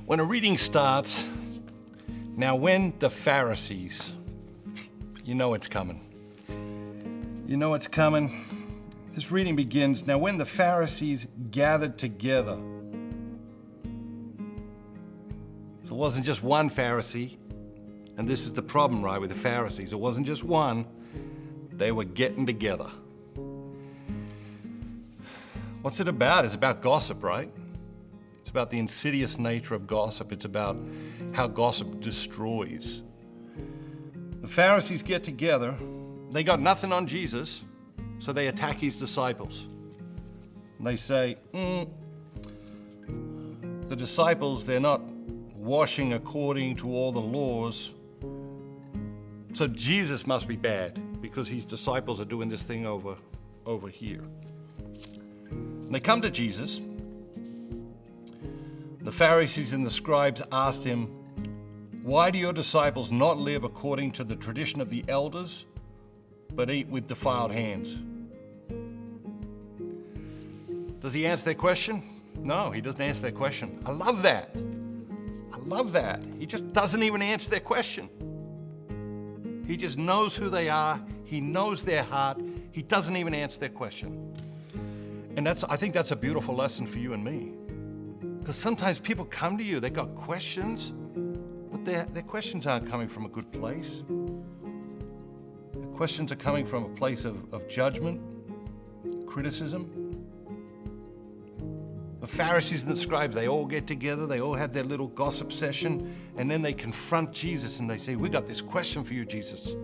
When a reading starts, now when the Pharisees, you know it's coming. You know it's coming. This reading begins, now when the Pharisees gathered together. So it wasn't just one Pharisee, and this is the problem, right, with the Pharisees. It wasn't just one, they were getting together. What's it about? It's about gossip, right? It's about the insidious nature of gossip. It's about how gossip destroys. The Pharisees get together. They got nothing on Jesus, so they attack his disciples. And they say, the disciples, they're not washing according to all the laws, so Jesus must be bad because his disciples are doing this thing over here. And they come to Jesus. The Pharisees and the scribes asked him, why do your disciples not live according to the tradition of the elders, but eat with defiled hands? Does he answer their question? No, he doesn't answer their question. I love that. I love that. He just doesn't even answer their question. He just knows who they are. He knows their heart. He doesn't even answer their question. And I think that's a beautiful lesson for you and me. Because sometimes people come to you, they got questions, but their questions aren't coming from a good place. Their questions are coming from a place of judgment, criticism. The Pharisees and the scribes, they all get together, they all have their little gossip session, and then they confront Jesus and they say, we got this question for you, Jesus.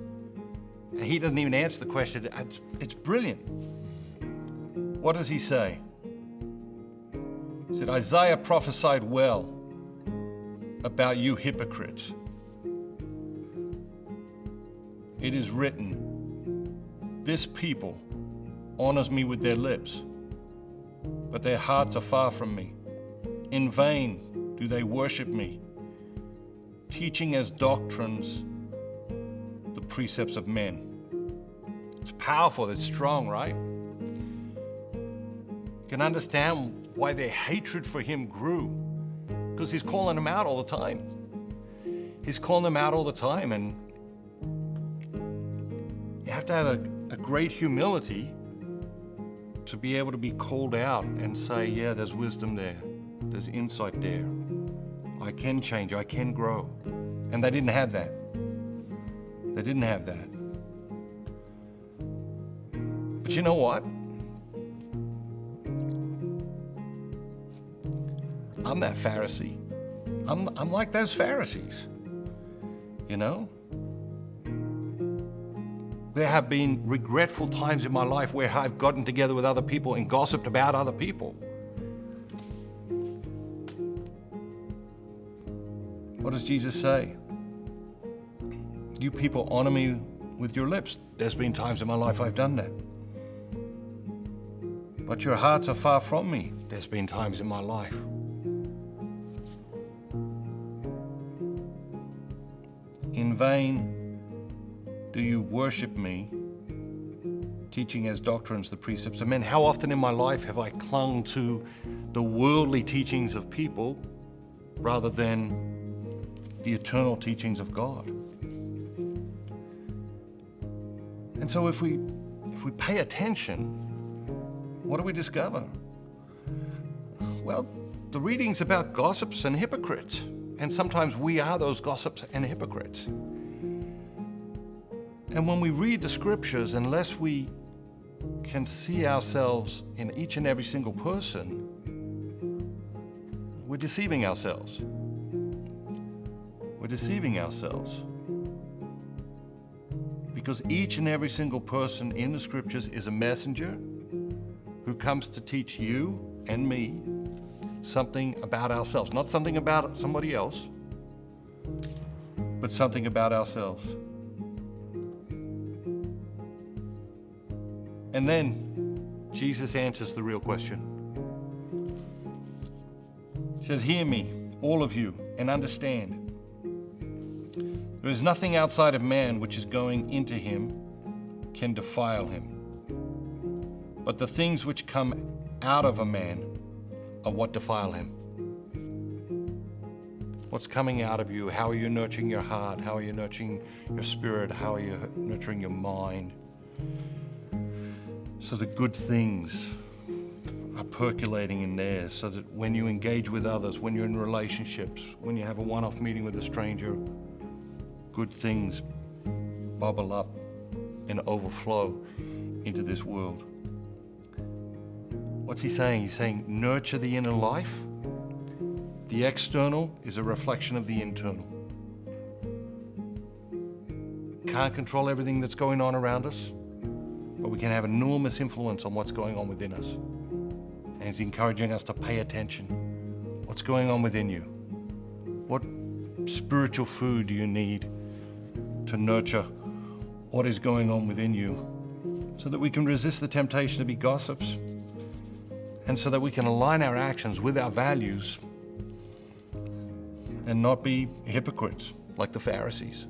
And he doesn't even answer the question. It's brilliant. What does he say? He said, Isaiah prophesied well about you hypocrites. It is written, this people honors me with their lips, but their hearts are far from me. In vain do they worship me, teaching as doctrines the precepts of men. It's powerful, it's strong, right? You can understand why their hatred for him grew, because he's calling them out all the time. He's calling them out all the time, and you have to have a great humility to be able to be called out and say, yeah, there's wisdom there, there's insight there. I can change, I can grow. And they didn't have that. They didn't have that. But you know what? I'm that Pharisee. I'm like those Pharisees, you know? There have been regretful times in my life where I've gotten together with other people and gossiped about other people. What does Jesus say? You people honor me with your lips. There's been times in my life I've done that. But your hearts are far from me. There's been times in my life. In vain do you worship me, teaching as doctrines the precepts of men. How often in my life have I clung to the worldly teachings of people rather than the eternal teachings of God? And so if we pay attention, what do we discover? Well, the reading's about gossips and hypocrites. And sometimes we are those gossips and hypocrites. And when we read the scriptures, unless we can see ourselves in each and every single person, we're deceiving ourselves. We're deceiving ourselves. Because each and every single person in the scriptures is a messenger who comes to teach you and me something about ourselves. Not something about somebody else, but something about ourselves. And then Jesus answers the real question. He says, hear me, all of you, and understand. There is nothing outside of man which is going into him can defile him. But the things which come out of a man are what defile him. What's coming out of you? How are you nurturing your heart? How are you nurturing your spirit? How are you nurturing your mind? So the good things are percolating in there, so that when you engage with others, when you're in relationships, when you have a one-off meeting with a stranger, good things bubble up and overflow into this world. What's he saying? He's saying nurture the inner life. The external is a reflection of the internal. Can't control everything that's going on around us, but we can have enormous influence on what's going on within us. And he's encouraging us to pay attention. What's going on within you? What spiritual food do you need to nurture what is going on within you, so that we can resist the temptation to be gossips, and so that we can align our actions with our values and not be hypocrites like the Pharisees.